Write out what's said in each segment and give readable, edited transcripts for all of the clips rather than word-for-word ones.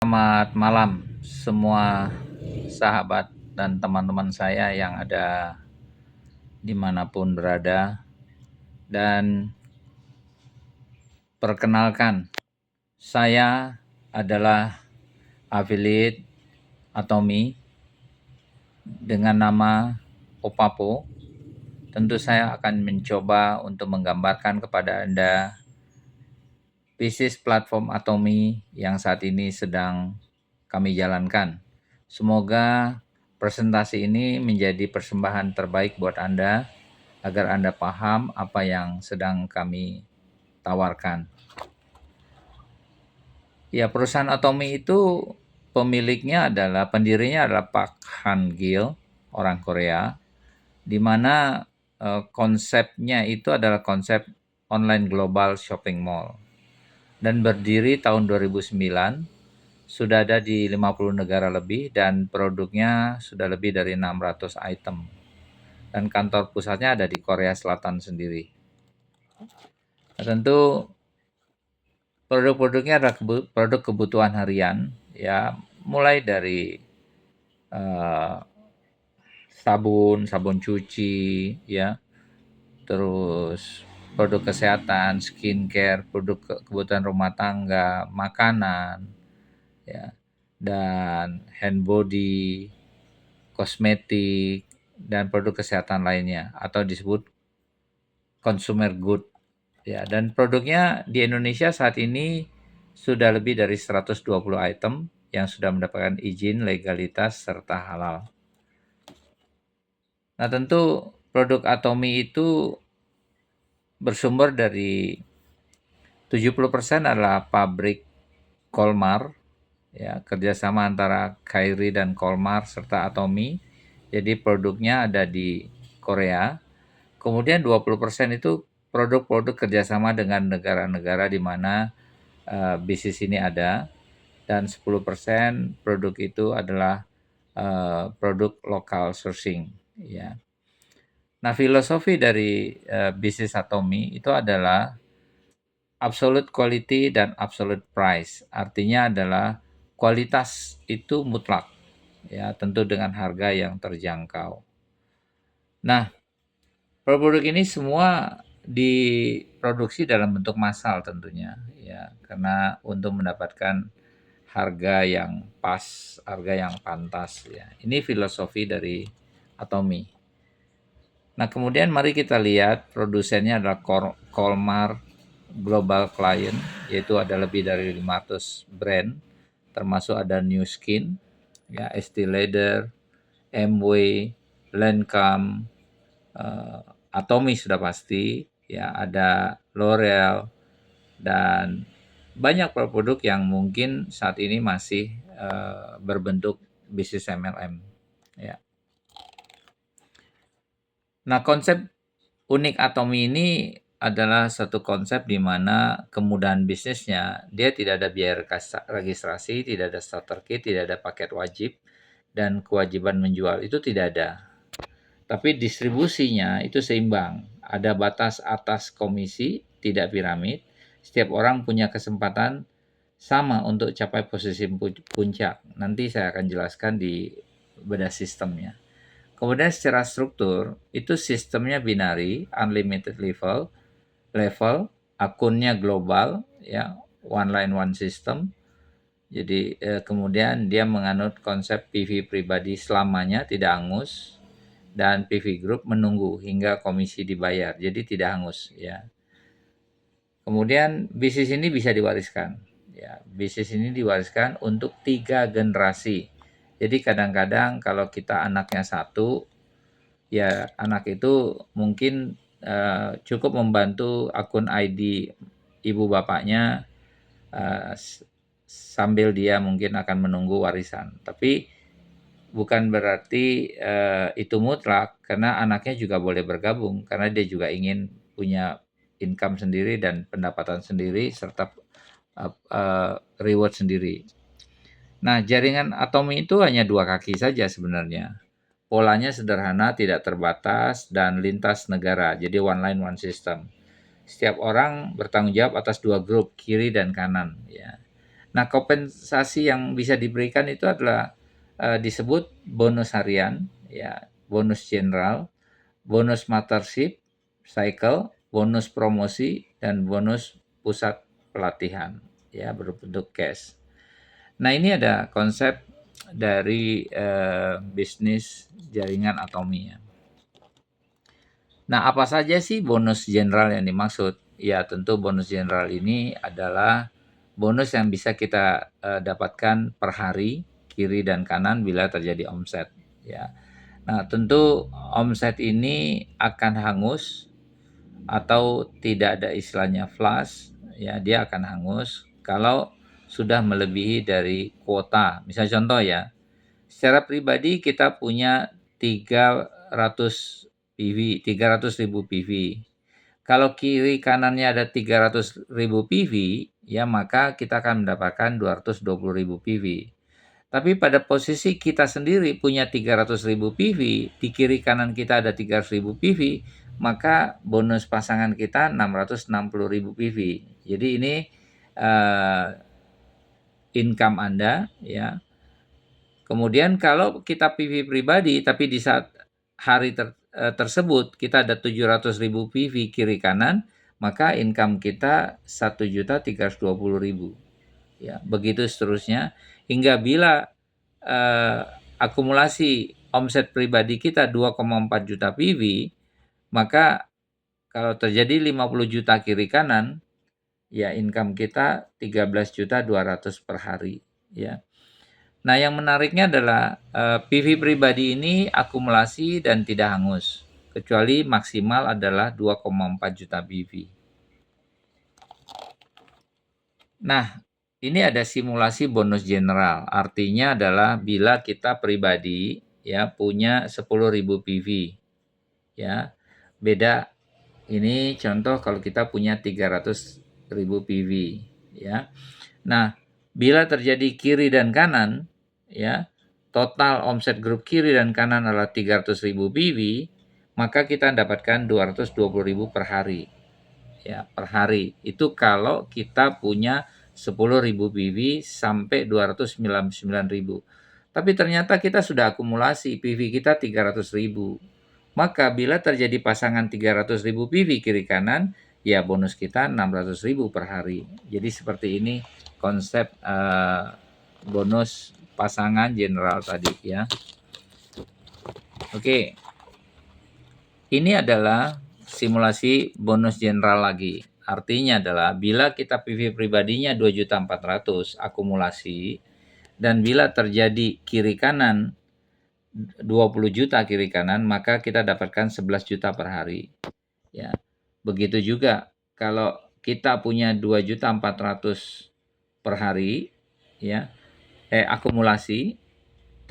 Selamat malam semua sahabat dan teman-teman saya yang ada dimanapun berada. Dan perkenalkan, saya adalah affiliate Atomi dengan nama Opapo. Tentu saya akan mencoba untuk menggambarkan kepada Anda bisnis platform Atomi yang saat ini sedang kami jalankan. Semoga presentasi ini menjadi persembahan terbaik buat Anda agar Anda paham apa yang sedang kami tawarkan. Ya, perusahaan Atomi itu pendirinya adalah Pak Han Gil, orang Korea, di mana konsepnya itu adalah konsep online global shopping mall. Dan berdiri tahun 2009, sudah ada di 50 negara lebih dan produknya sudah lebih dari 600 item. Dan kantor pusatnya ada di Korea Selatan sendiri. Nah, tentu produk-produknya adalah produk kebutuhan harian, ya, mulai dari uh, sabun cuci, ya, terus produk kesehatan, skincare, produk kebutuhan rumah tangga, makanan, ya, dan hand body, kosmetik, dan produk kesehatan lainnya atau disebut consumer good. Ya, dan produknya di Indonesia saat ini sudah lebih dari 120 item yang sudah mendapatkan izin, legalitas, serta halal. Nah, tentu produk Atomi itu bersumber dari 70% adalah pabrik Kolmar, ya, kerjasama antara Kairi dan Kolmar serta Atomi. Jadi produknya ada di Korea. Kemudian 20% itu produk-produk kerjasama dengan negara-negara di mana bisnis ini ada, dan 10% produk itu adalah produk lokal sourcing. Ya. Nah, filosofi dari bisnis Atomi itu adalah absolute quality dan absolute price. Artinya adalah kualitas itu mutlak, ya, tentu dengan harga yang terjangkau. Nah, produk ini semua diproduksi dalam bentuk massal tentunya, ya, karena untuk mendapatkan harga yang pas, harga yang pantas, ya. Ini filosofi dari Atomi. Nah, kemudian mari kita lihat produsennya adalah Kolmar Global Client, yaitu ada lebih dari 500 brand, termasuk ada New Skin, ya, Estee Lauder, MW, Lancome, Atomi sudah pasti, ya, ada L'Oreal, dan banyak produk yang mungkin saat ini masih berbentuk bisnis MLM. Ya. Nah, konsep unik Atomi ini adalah satu konsep di mana kemudahan bisnisnya, dia tidak ada biaya registrasi, tidak ada starter kit, tidak ada paket wajib, dan kewajiban menjual itu tidak ada. Tapi distribusinya itu seimbang. Ada batas atas komisi, tidak piramid. Setiap orang punya kesempatan sama untuk capai posisi puncak. Nanti saya akan jelaskan di bedah sistemnya. Kemudian secara struktur, itu sistemnya binary, unlimited level, akunnya global, ya, one line one system. Jadi kemudian dia menganut konsep PV pribadi selamanya, tidak hangus, dan PV Group menunggu hingga komisi dibayar, jadi tidak hangus, ya. Kemudian bisnis ini bisa diwariskan, ya. Bisnis ini diwariskan untuk 3 generasi. Jadi kadang-kadang kalau kita anaknya satu, ya anak itu mungkin cukup membantu akun ID ibu bapaknya sambil dia mungkin akan menunggu warisan. Tapi bukan berarti itu mutlak, karena anaknya juga boleh bergabung karena dia juga ingin punya income sendiri dan pendapatan sendiri serta reward sendiri. Nah, jaringan Atomi itu hanya 2 kaki saja sebenarnya. Polanya sederhana, tidak terbatas, dan lintas negara. Jadi one line one system. Setiap orang bertanggung jawab atas 2 grup, kiri dan kanan, ya. Nah, kompensasi yang bisa diberikan itu adalah disebut bonus harian, ya, bonus general, bonus mentorship cycle, bonus promosi, dan bonus pusat pelatihan, ya, berbentuk cash. Nah, ini ada konsep dari bisnis jaringan Atomi, ya. Nah, apa saja sih bonus general yang dimaksud? Ya, tentu bonus general ini adalah bonus yang bisa kita dapatkan per hari, kiri dan kanan bila terjadi omset. Ya, nah tentu omset ini akan hangus atau tidak ada istilahnya flash. Ya, dia akan hangus kalau sudah melebihi dari kuota. Misalnya contoh ya, secara pribadi kita punya 300 PV, 300.000 PV. Kalau kiri kanannya ada 300.000 PV, ya maka kita akan mendapatkan 220.000 PV. Tapi pada posisi kita sendiri punya 300.000 PV, di kiri kanan kita ada 300.000 PV, maka bonus pasangan kita 660.000 PV. Jadi ini income Anda, ya. Kemudian kalau kita PV pribadi, tapi di saat hari tersebut kita ada 700.000 PV kiri kanan, maka income kita 1.320.000. Ya, begitu seterusnya hingga bila akumulasi omset pribadi kita 2,4 juta PV, maka kalau terjadi 50 juta kiri kanan, ya income kita 13.200 per hari, ya. Nah, yang menariknya adalah PV pribadi ini akumulasi dan tidak hangus, kecuali maksimal adalah 2,4 juta PV. Nah, ini ada simulasi bonus general. Artinya adalah bila kita pribadi ya punya 10.000 PV, ya. Beda ini contoh kalau kita punya 300.000 PV, ya. Nah, bila terjadi kiri dan kanan, ya, total omset grup kiri dan kanan adalah 300.000 PV, maka kita dapatkan 220.000 per hari. Ya, per hari. Itu kalau kita punya 10.000 PV sampai 299.000. Tapi ternyata kita sudah akumulasi PV kita 300.000. Maka bila terjadi pasangan 300.000 PV kiri kanan, ya bonus kita 600.000 per hari. Jadi seperti ini konsep bonus pasangan general tadi, ya. Oke. Ini adalah simulasi bonus general lagi. Artinya adalah bila kita PV pribadinya 2.400.000 akumulasi dan bila terjadi kiri kanan 20 juta kiri kanan, maka kita dapatkan 11 juta per hari. Ya. Begitu juga kalau kita punya 2.400.000 per hari, ya, akumulasi,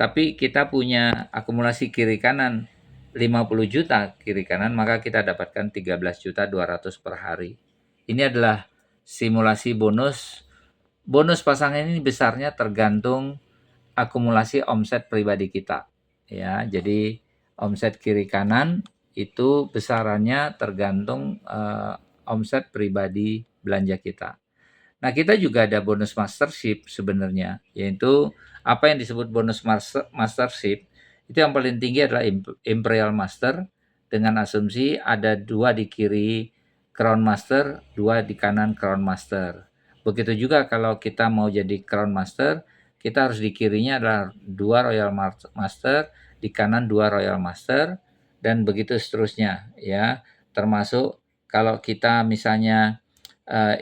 tapi kita punya akumulasi kiri kanan 50 juta kiri kanan, maka kita dapatkan 13.200 per hari. Ini adalah simulasi bonus. Bonus pasangan ini besarnya tergantung akumulasi omset pribadi kita. Ya, jadi omset kiri kanan itu besarannya tergantung omset pribadi belanja kita. Nah, kita juga ada bonus mastership sebenarnya, yaitu apa yang disebut bonus mastership, itu yang paling tinggi adalah Imperial Master, dengan asumsi ada 2 di kiri Crown Master, 2 di kanan Crown Master. Begitu juga kalau kita mau jadi Crown Master, kita harus di kirinya adalah 2 Royal Master, di kanan 2 Royal Master, dan begitu seterusnya, ya. Termasuk kalau kita misalnya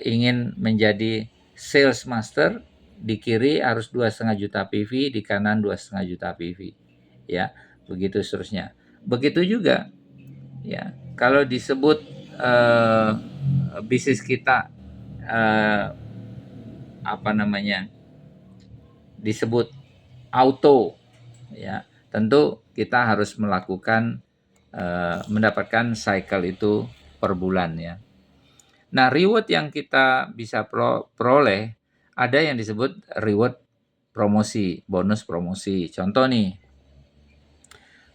ingin menjadi sales master, di kiri harus 2,5 juta PV, di kanan 2,5 juta PV, ya, begitu seterusnya. Begitu juga, ya, kalau disebut bisnis kita apa namanya disebut auto, ya, tentu kita harus melakukan mendapatkan cycle itu per bulan, ya. Nah, reward yang kita bisa peroleh ada yang disebut reward promosi, bonus promosi. Contoh nih,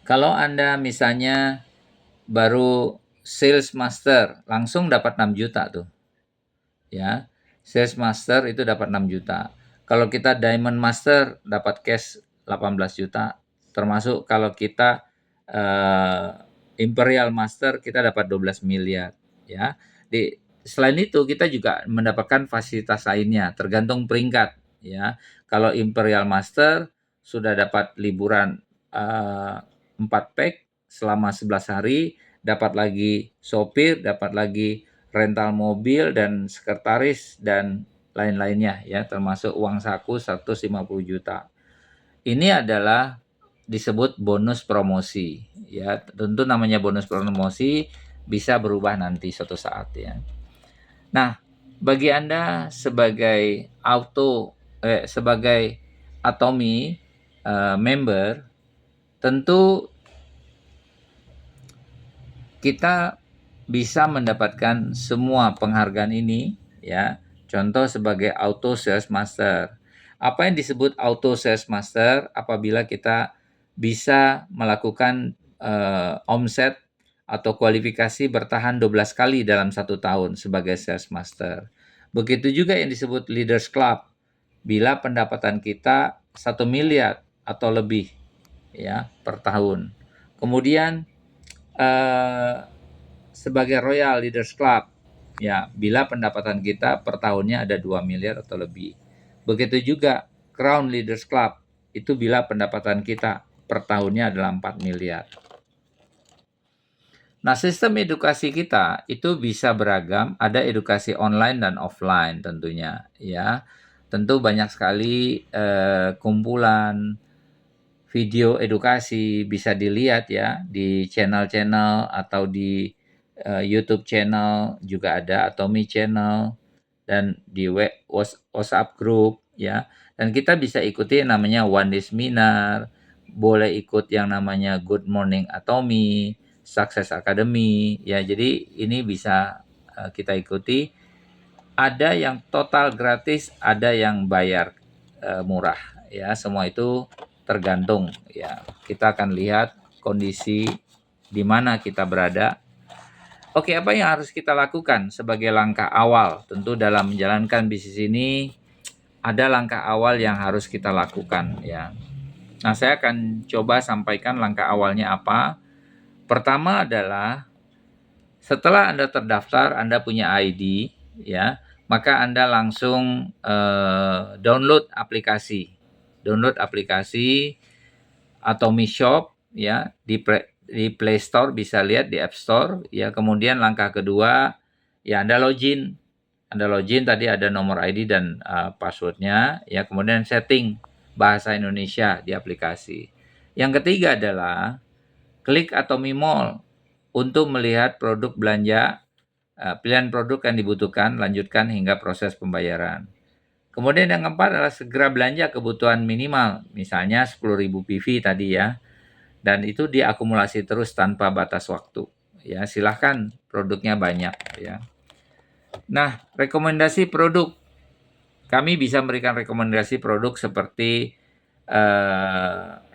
kalau Anda misalnya baru sales master, langsung dapat 6 juta tuh. Ya, sales master itu dapat 6 juta. Kalau kita Diamond Master dapat cash 18 juta, termasuk kalau kita Imperial Master kita dapat 12 miliar ya. Selain itu kita juga mendapatkan fasilitas lainnya tergantung peringkat ya. Kalau Imperial Master sudah dapat liburan 4 pack selama 11 hari, dapat lagi sopir, dapat lagi rental mobil dan sekretaris dan lain-lainnya ya, termasuk uang saku 150 juta. Ini adalah disebut bonus promosi ya. Tentu namanya bonus promosi bisa berubah nanti suatu saat ya. Nah, bagi Anda sebagai Atomy member, tentu kita bisa mendapatkan semua penghargaan ini ya. Contoh sebagai Auto Sales Master. Apa yang disebut Auto Sales Master? Apabila kita bisa melakukan omset atau kualifikasi bertahan 12 kali dalam 1 tahun sebagai Sales Master. Begitu juga yang disebut Leaders Club. Bila pendapatan kita 1 miliar atau lebih ya per tahun. Kemudian sebagai Royal Leaders Club ya, bila pendapatan kita per tahunnya ada 2 miliar atau lebih. Begitu juga Crown Leaders Club, itu bila pendapatan kita per tahunnya adalah 4 miliar. Nah, sistem edukasi kita itu bisa beragam, ada edukasi online dan offline tentunya ya. Tentu banyak sekali kumpulan video edukasi bisa dilihat ya di channel-channel atau di YouTube channel juga ada Atomy channel dan di WhatsApp group ya. Dan kita bisa ikuti yang namanya One Day Seminar, boleh ikut yang namanya Good Morning Atomy, Success Academy ya. Jadi ini bisa kita ikuti. Ada yang total gratis, ada yang bayar murah ya. Semua itu tergantung ya. Kita akan lihat kondisi di mana kita berada. Oke, apa yang harus kita lakukan sebagai langkah awal? Tentu dalam menjalankan bisnis ini ada langkah awal yang harus kita lakukan ya. Nah, saya akan coba sampaikan langkah awalnya apa. Pertama adalah setelah Anda terdaftar, Anda punya ID ya, maka Anda langsung download aplikasi. Download aplikasi Atomy Shop ya di Play Store, bisa lihat di App Store ya. Kemudian langkah kedua ya Anda login. Anda login, tadi ada nomor ID dan passwordnya ya. Kemudian setting bahasa Indonesia di aplikasi. Yang ketiga adalah klik Atomy Mall untuk melihat produk belanja, pilihan produk yang dibutuhkan, lanjutkan hingga proses pembayaran. Kemudian yang keempat adalah segera belanja kebutuhan minimal, misalnya 10.000 PV tadi ya. Dan itu diakumulasi terus tanpa batas waktu. Ya, silahkan produknya banyak ya. Nah, rekomendasi produk. Kami bisa memberikan rekomendasi produk seperti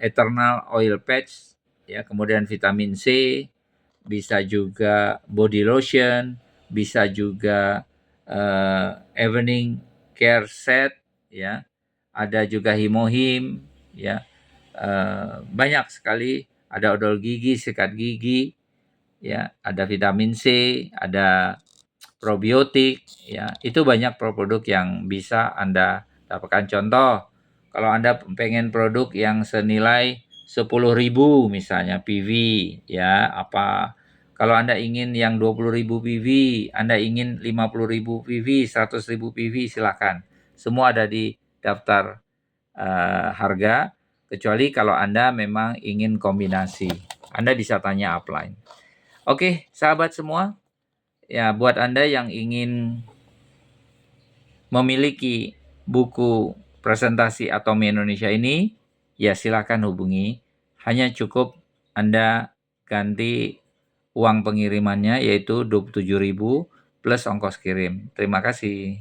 Eternal Oil Patch ya, kemudian vitamin C, bisa juga body lotion, bisa juga evening care set ya. Ada juga Himohim ya. Banyak sekali, ada odol gigi, sikat gigi ya, ada vitamin C, ada probiotik ya. Itu banyak produk yang bisa Anda dapatkan. Contoh, kalau Anda pengen produk yang senilai 10.000 misalnya PV ya, apa kalau Anda ingin yang 20.000 PV, Anda ingin 50.000 PV, 100.000 PV, silakan. Semua ada di daftar harga, kecuali kalau Anda memang ingin kombinasi. Anda bisa tanya upline. Oke, sahabat semua, ya buat Anda yang ingin memiliki buku presentasi Atomy Indonesia ini, ya silakan hubungi. Hanya cukup Anda ganti uang pengirimannya yaitu 27.000 plus ongkos kirim. Terima kasih.